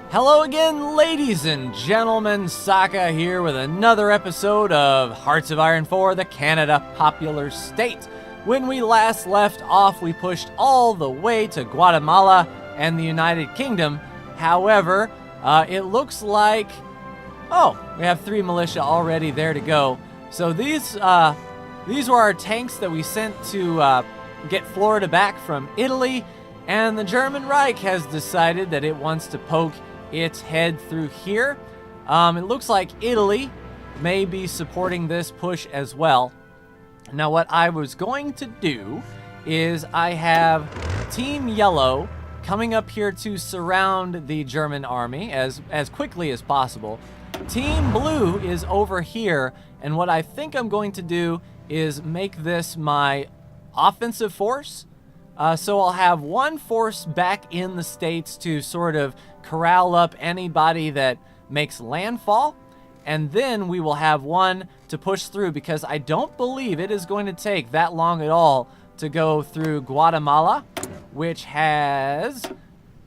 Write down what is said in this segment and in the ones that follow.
Hello again, ladies and gentlemen. Saka here with another episode of Hearts of Iron 4, the Canada Popular State. When we last left off, we pushed all the way to Guatemala and the United Kingdom. However, it looks like... Oh, we have 3 militia already there to go. So these were our tanks that we sent to get Florida back from Italy. And the German Reich has decided that it wants to poke its head through here. It looks like Italy may be supporting this push as well. Now what I was going to do is I have Team Yellow coming up here to surround the German army as quickly as possible. Team Blue is over here, and what I think I'm going to do is make this my offensive force. So I'll have one force back in the States to sort of corral up anybody that makes landfall, and then we will have one to push through, because I don't believe it is going to take that long at all to go through Guatemala, which has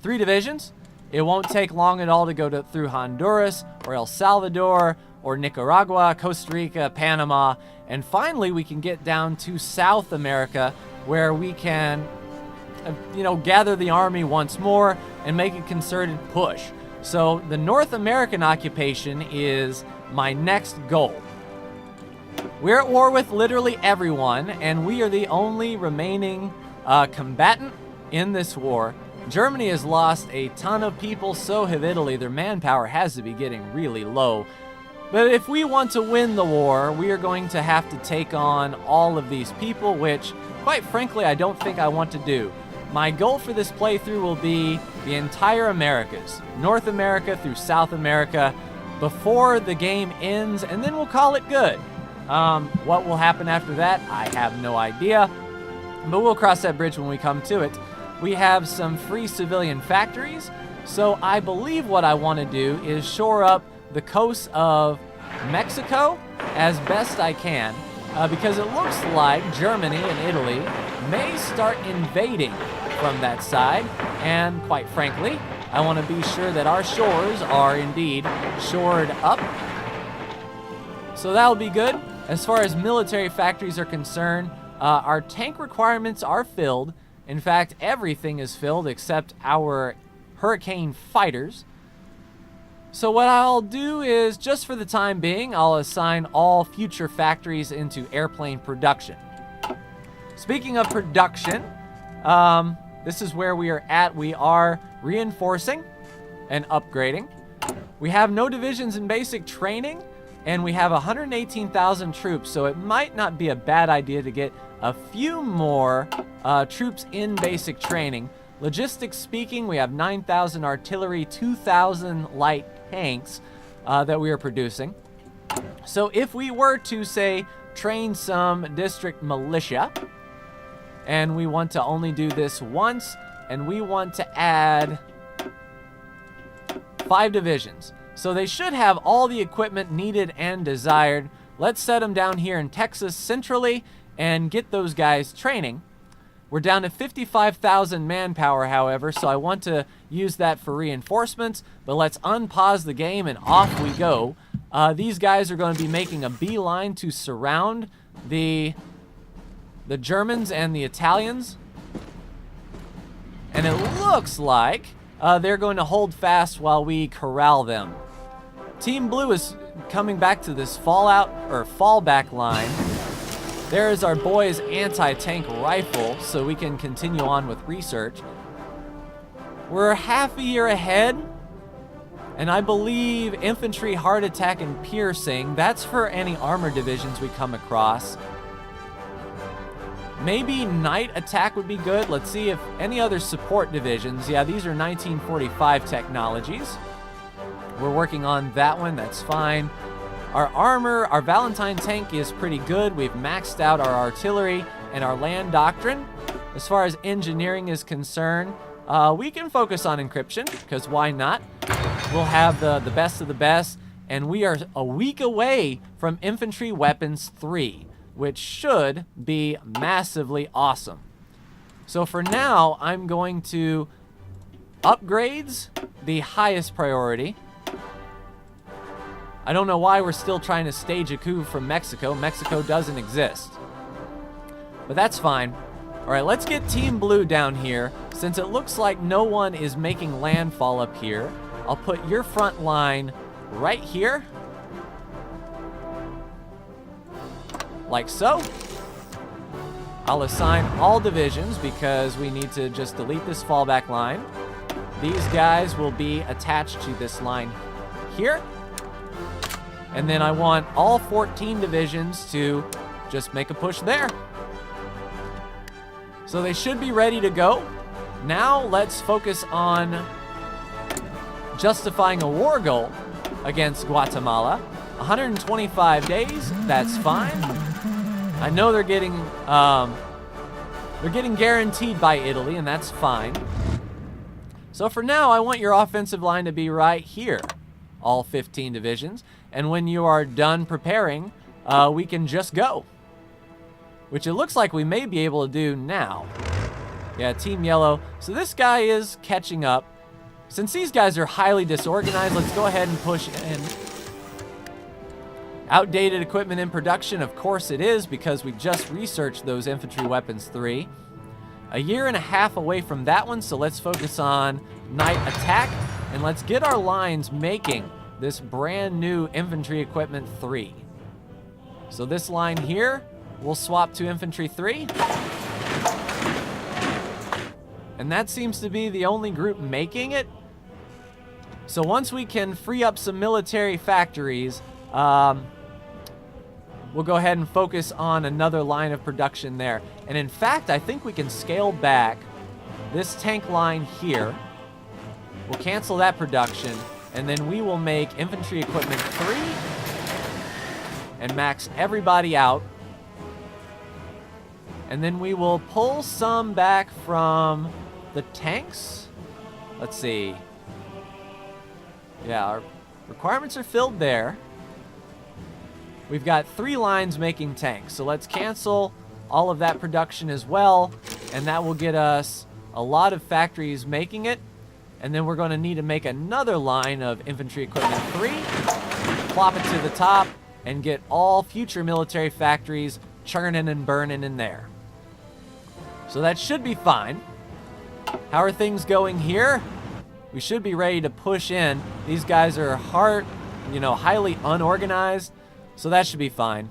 3 divisions. It won't take long at all to go through Honduras or El Salvador or Nicaragua, Costa Rica, Panama, and finally we can get down to South America, where we can gather the army once more and make a concerted push. So the North American occupation is my next goal. We're at war with literally everyone, and we are the only remaining combatant in this war. Germany has lost a ton of people, so have Italy. Their manpower has to be getting really low. But if we want to win the war, we are going to have to take on all of these people, which, quite frankly, I don't think I want to do. My goal for this playthrough will be the entire Americas, North America through South America, before the game ends, and then we'll call it good. What will happen after that, I have no idea, but we'll cross that bridge when we come to it. We have some free civilian factories, so I believe what I want to do is shore up the coast of Mexico as best I can, because it looks like Germany and Italy may start invading from that side, and quite frankly, I want to be sure that our shores are indeed shored up. So that'll be good. As far as military factories are concerned, our tank requirements are filled. In fact, everything is filled except our Hurricane fighters. So what I'll do is, just for the time being, I'll assign all future factories into airplane production. Speaking of production, this is where we are at. We are reinforcing and upgrading. We have no divisions in basic training, and we have 118,000 troops, so it might not be a bad idea to get a few more troops in basic training. Logistics speaking, we have 9,000 artillery, 2,000 light tanks that we are producing. So if we were to, say, train some district militia, and we want to only do this once, and we want to add 5 divisions. So they should have all the equipment needed and desired. Let's set them down here in Texas centrally and get those guys training. We're down to 55,000 manpower, however, so I want to use that for reinforcements, but let's unpause the game and off we go. These guys are going to be making a beeline to surround the Germans and the Italians, and it looks like they're going to hold fast while we corral them. Team Blue is coming back to this fallback line. There is our boy's anti-tank rifle, so we can continue on with research. We're half a year ahead, and I believe infantry, heart attack, and piercing, that's for any armor divisions we come across. Maybe night attack would be good. Let's see if any other support divisions. Yeah, these are 1945 technologies. We're working on that one. That's fine. Our armor, our Valentine tank is pretty good. We've maxed out our artillery and our land doctrine. As far as engineering is concerned, we can focus on encryption, because why not? We'll have the best of the best, and we are a week away from Infantry Weapons 3. Which should be massively awesome. So for now, I'm going to upgrades the highest priority. I don't know why we're still trying to stage a coup from Mexico. Mexico doesn't exist. But that's fine. All right, let's get Team Blue down here. Since it looks like no one is making landfall up here, I'll put your front line right here. Like so. I'll assign all divisions because we need to just delete this fallback line. These guys will be attached to this line here. And then I want all 14 divisions to just make a push there. So they should be ready to go. Now let's focus on justifying a war goal against Guatemala. 125 days, that's fine. I know they're getting guaranteed by Italy, and that's fine. So for now, I want your offensive line to be right here, all 15 divisions. And when you are done preparing, we can just go. Which it looks like we may be able to do now. Yeah, Team Yellow. So this guy is catching up. Since these guys are highly disorganized, let's go ahead and push in. Outdated equipment in production, of course it is, because we just researched those infantry weapons 3. A year and a half away from that one, so let's focus on night attack, and let's get our lines making this brand new infantry equipment 3. So this line here, we'll swap to infantry 3. And that seems to be the only group making it. So once we can free up some military factories, we'll go ahead and focus on another line of production there. And in fact, I think we can scale back this tank line here. We'll cancel that production, and then we will make infantry equipment 3 and max everybody out. And then we will pull some back from the tanks. Let's see. Yeah, our requirements are filled there. We've got 3 lines making tanks, so let's cancel all of that production as well, and that will get us a lot of factories making it. And then we're going to need to make another line of infantry equipment 3, plop it to the top, and get all future military factories churning and burning in there. So that should be fine. How are things going here? We should be ready to push in. These guys are highly unorganized. So that should be fine.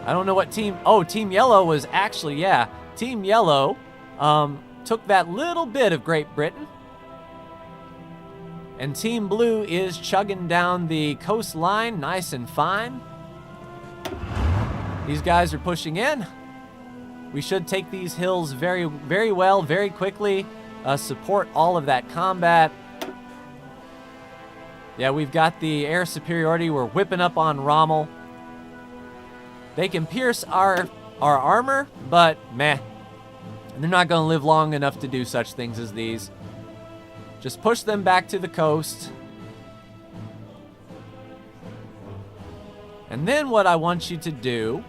I don't know what team... Oh, Team Yellow was actually, yeah. Team Yellow took that little bit of Great Britain. And Team Blue is chugging down the coastline nice and fine. These guys are pushing in. We should take these hills very, very well, very quickly. Support all of that combat. Yeah, we've got the air superiority. We're whipping up on Rommel. They can pierce our armor, but meh. They're not going to live long enough to do such things as these. Just push them back to the coast. And then what I want you to do,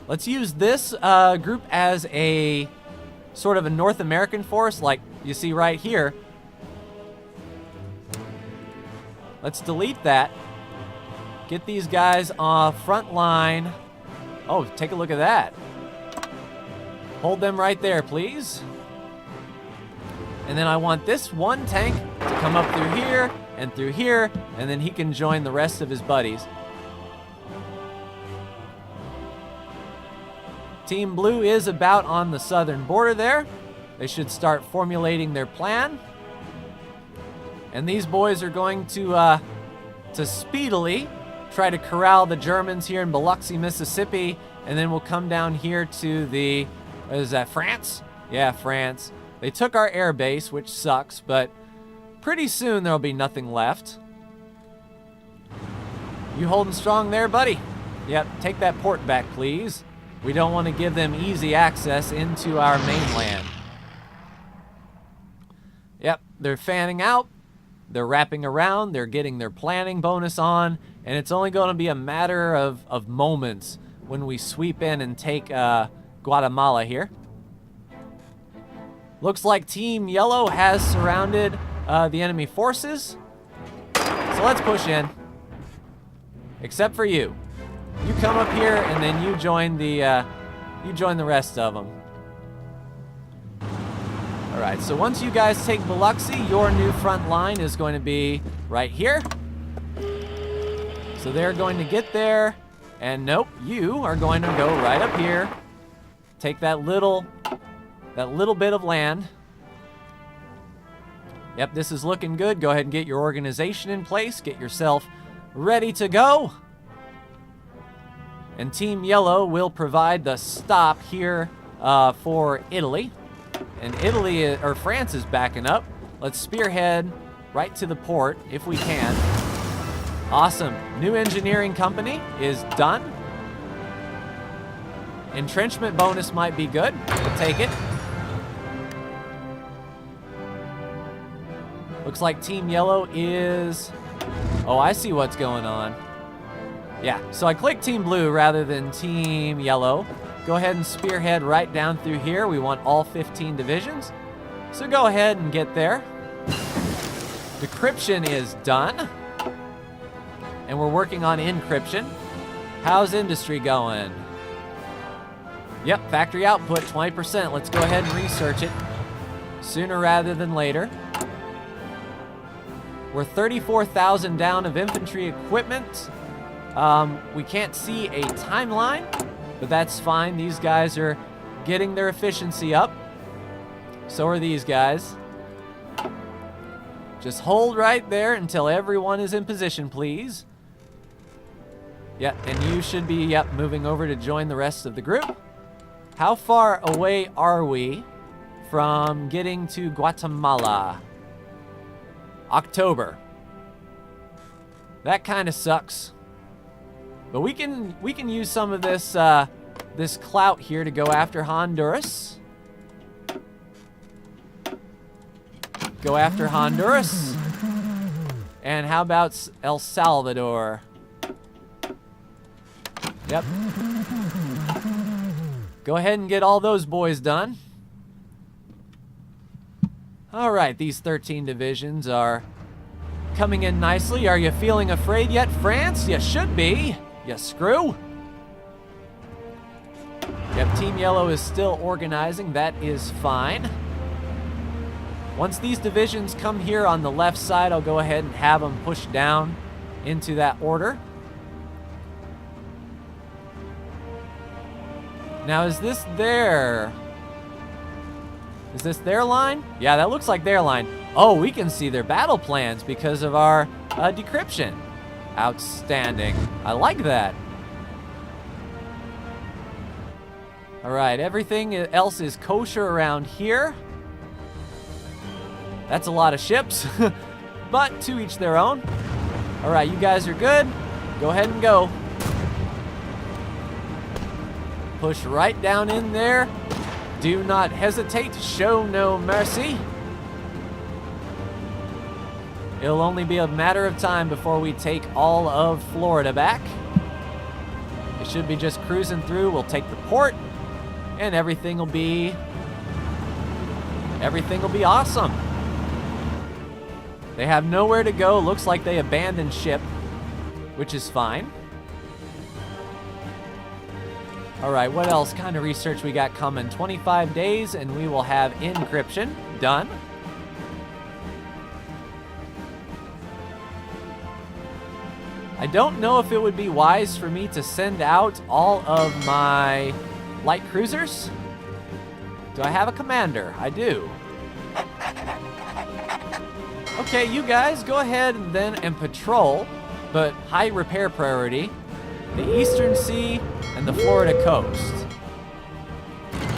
let's use this group as a sort of a North American force, like you see right here. Let's delete that. Get these guys off front line. Oh, take a look at that. Hold them right there, please. And then I want this one tank to come up through here, and then he can join the rest of his buddies. Team Blue is about on the southern border there. They should start formulating their plan. And these boys are going to speedily try to corral the Germans here in Biloxi, Mississippi, and then we'll come down here to the, what is that, France? Yeah, France. They took our air base, which sucks, but pretty soon there'll be nothing left. You holding strong there, buddy? Yep, take that port back, please. We don't want to give them easy access into our mainland. Yep, they're fanning out. They're wrapping around, they're getting their planning bonus on, and it's only going to be a matter of moments when we sweep in and take Guatemala here. Looks like Team Yellow has surrounded the enemy forces. So let's push in. Except for you. You come up here and then you join the rest of them. All right, so once you guys take Biloxi, your new front line is going to be right here. So they're going to get there, and nope, you are going to go right up here. Take that little bit of land. Yep, this is looking good. Go ahead and get your organization in place. Get yourself ready to go. And Team Yellow will provide the stop here for Italy. And France is backing up. Let's spearhead right to the port if we can. Awesome. New engineering company is done. Entrenchment bonus might be good. We'll take it. Looks like Team Yellow is... Oh, I see what's going on. Yeah, so I clicked Team Blue rather than Team Yellow. Go ahead and spearhead right down through here. We want all 15 divisions. So go ahead and get there. Decryption is done. And we're working on encryption. How's industry going? Yep, factory output 20%. Let's go ahead and research it sooner rather than later. We're 34,000 down of infantry equipment. We can't see a timeline, but that's fine. These guys are getting their efficiency up. So are these guys. Just hold right there until everyone is in position, please. Yep, and you should be, moving over to join the rest of the group. How far away are we from getting to Guatemala? October. That kind of sucks. But we can use some of this this clout here to go after Honduras. Go after Honduras. And how about El Salvador? Yep. Go ahead and get all those boys done. All right, these 13 divisions are coming in nicely. Are you feeling afraid yet, France? You should be. You screw. Yep, Team Yellow is still organizing. That is fine. Once these divisions come here on the left side, I'll go ahead and have them push down into that order. Now, is this their line? Yeah, that looks like their line. Oh, we can see their battle plans because of our decryption. Outstanding. I like that. All right, everything else is kosher around here. That's a lot of ships, but to each their own. All right, you guys are good. Go ahead and go. Push right down in there. Do not hesitate. Show no mercy. It'll only be a matter of time before we take all of Florida back. It should be just cruising through. We'll take the port, and everything will be awesome. They have nowhere to go. Looks like they abandoned ship, which is fine. All right, what else kind of research we got coming? 25 days, and we will have encryption done. I don't know if it would be wise for me to send out all of my light cruisers. Do I have a commander? I do. Okay, you guys go ahead and patrol, but high repair priority, the Eastern Sea and the Florida coast.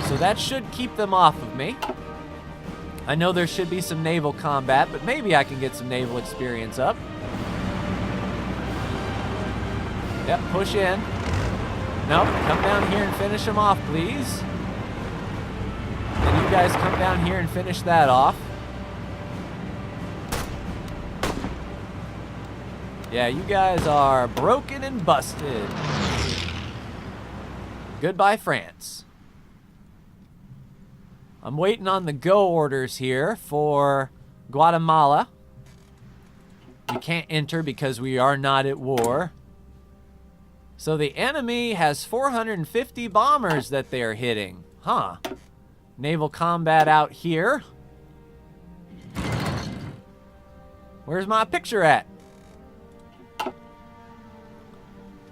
So that should keep them off of me. I know there should be some naval combat, but maybe I can get some naval experience up. Yep, push in. No, come down here and finish them off, please. And you guys come down here and finish that off. Yeah, you guys are broken and busted. Goodbye, France. I'm waiting on the go orders here for Guatemala. We can't enter because we are not at war. So the enemy has 450 bombers that they are hitting. Huh. Naval combat out here. Where's my picture at?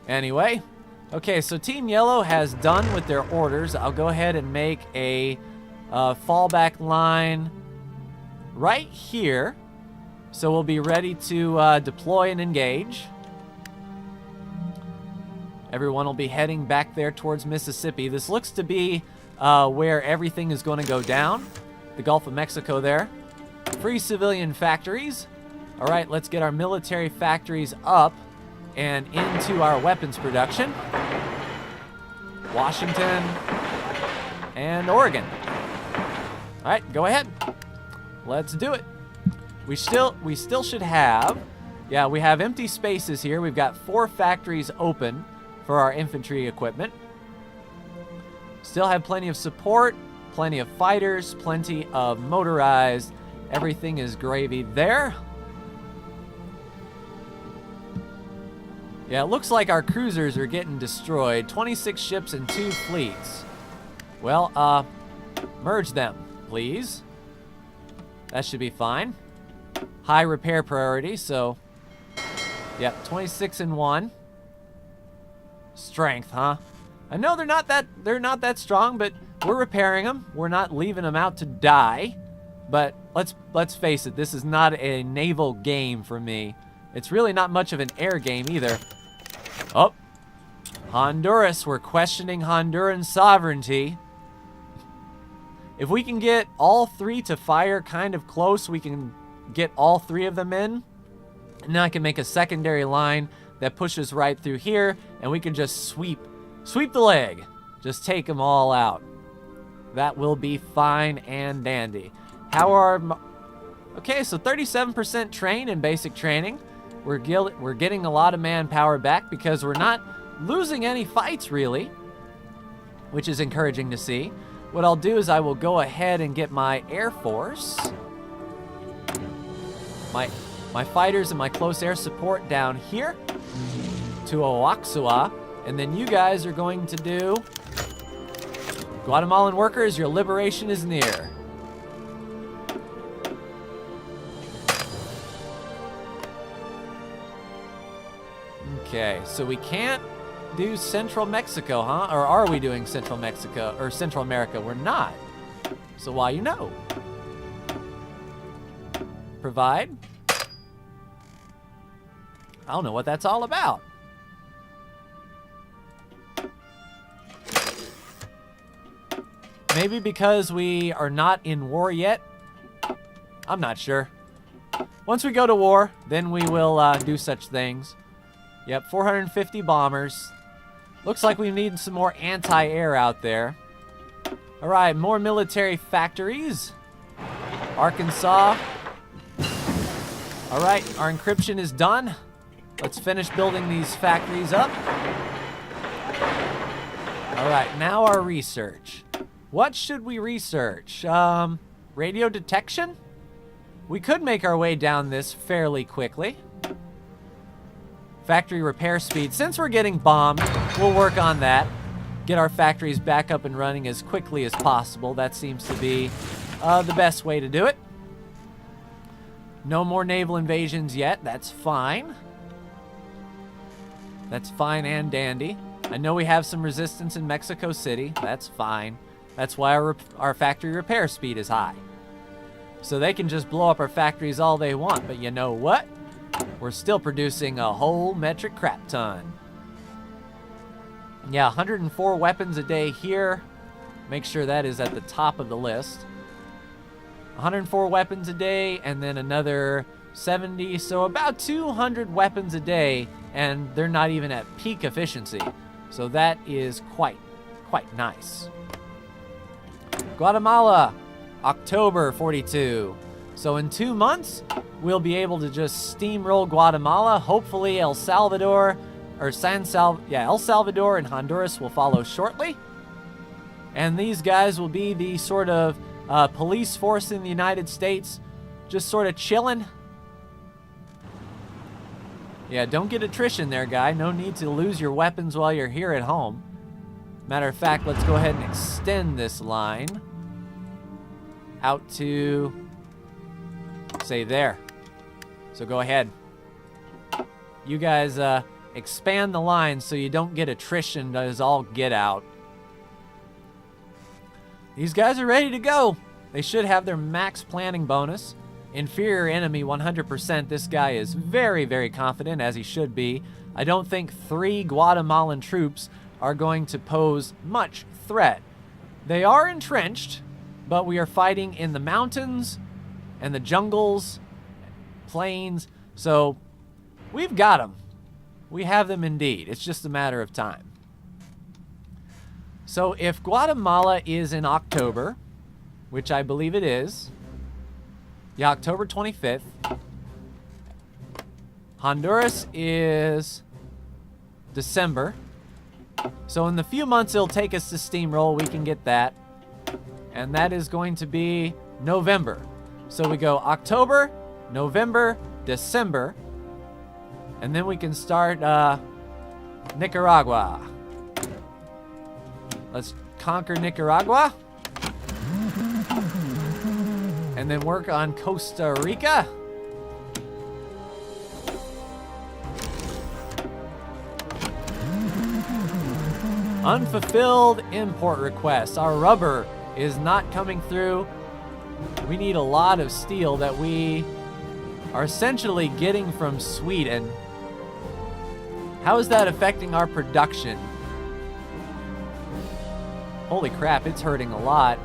Anyway. Okay, so Team Yellow has done with their orders. I'll go ahead and make a fallback line right here. So we'll be ready to deploy and engage. Everyone will be heading back there towards Mississippi. This looks to be where everything is going to go down. The Gulf of Mexico there. Free civilian factories. All right, let's get our military factories up and into our weapons production. Washington and Oregon. All right, go ahead. Let's do it. We still should have, yeah, we have empty spaces here. We've got 4 factories open for our infantry equipment. Still have plenty of support, plenty of fighters, plenty of motorized. Everything is gravy there. Yeah, it looks like our cruisers are getting destroyed. 26 ships and 2 fleets. Well, merge them, please. That should be fine. High repair priority, so yep, 26 and 1. Strength, huh? I know they're not that strong, but we're repairing them. We're not leaving them out to die. But let's face it, this is not a naval game for me. It's really not much of an air game either. Oh, Honduras, we're questioning Honduran sovereignty. If we can get all 3 to fire kind of close, we can get all 3 of them in. And then I can make a secondary line that pushes right through here, and we can just sweep the leg. Just take them all out. That will be fine and dandy. How are... Okay, so 37% trained in basic training. We're getting a lot of manpower back because we're not losing any fights, really, which is encouraging to see. What I'll do is I will go ahead and get my Air Force, my fighters and my close air support down here to Oaxaca, and then you guys are going to do Guatemalan workers, your liberation is near. Okay, so we can't do Central Mexico, huh? Or are we doing Central Mexico or Central America? We're not. So why you know? Provide. I don't know what that's all about. Maybe because we are not in war yet? I'm not sure. Once we go to war, then we will do such things. Yep, 450 bombers. Looks like we need some more anti-air out there. All right, more military factories. Arkansas. All right, our encryption is done. Let's finish building these factories up. All right, now our research. What should we research? Radio detection? We could make our way down this fairly quickly. Factory repair speed. Since we're getting bombed, we'll work on that. Get our factories back up and running as quickly as possible. That seems to be the best way to do it. No more naval invasions yet. That's fine. That's fine and dandy. I know we have some resistance in Mexico City. That's fine. That's why our factory repair speed is high. So they can just blow up our factories all they want. But you know what? We're still producing a whole metric crap ton. Yeah, 104 weapons a day here. Make sure that is at the top of the list. 104 weapons a day, and then another 70. So about 200 weapons a day, and they're not even at peak efficiency. So that is quite nice. Guatemala, October 42. So in 2 months, we'll be able to just steamroll Guatemala. Hopefully El Salvador, or El Salvador and Honduras will follow shortly. And these guys will be the sort of police force in the United States just sort of chilling. Yeah, don't get attrition there, guy. No need to lose your weapons while you're here at home. Matter of fact, let's go ahead and extend this line out to, say, there. So go ahead. You guys expand the line so you don't get attrition as all get out. These guys are ready to go. They should have their max planning bonus. Inferior enemy 100%. This guy is very, very confident, as he should be. I don't think 3 Guatemalan troops are going to pose much threat. They are entrenched, but we are fighting in the mountains and the jungles, plains, so we've got them. We have them indeed. It's just a matter of time. So if Guatemala is in October, which I believe it is, yeah, October 25th. Honduras is December. So in the few months it'll take us to steamroll, we can get that. And that is going to be November. So we go October, November, December. And then we can start Nicaragua. Let's conquer Nicaragua. And then work on Costa Rica. Unfulfilled import requests. Our rubber is not coming through. We need a lot of steel that we are essentially getting from Sweden. How is that affecting our production? Holy crap, it's hurting a lot.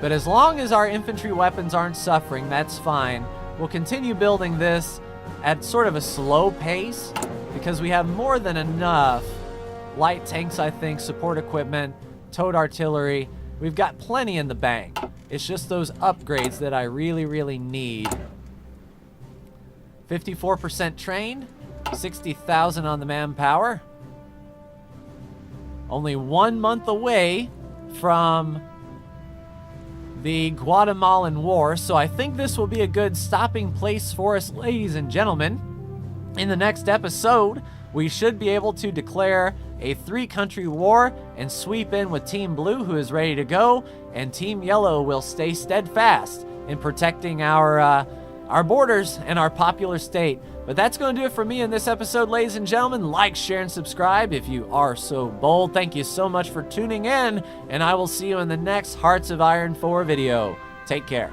But as long as our infantry weapons aren't suffering, that's fine. We'll continue building this at sort of a slow pace because we have more than enough light tanks, I think, support equipment, towed artillery. We've got plenty in the bank. It's just those upgrades that I really, really need. 54% trained, 60,000 on the manpower. Only 1 month away from the Guatemalan War, so I think this will be a good stopping place for us, ladies and gentlemen. In the next episode, we should be able to declare a 3-country war and sweep in with Team Blue, who is ready to go, and Team Yellow will stay steadfast in protecting our borders and our popular state. But that's going to do it for me in this episode, ladies and gentlemen. Like, share, and subscribe if you are so bold. Thank you so much for tuning in, and I will see you in the next Hearts of Iron 4 video. Take care.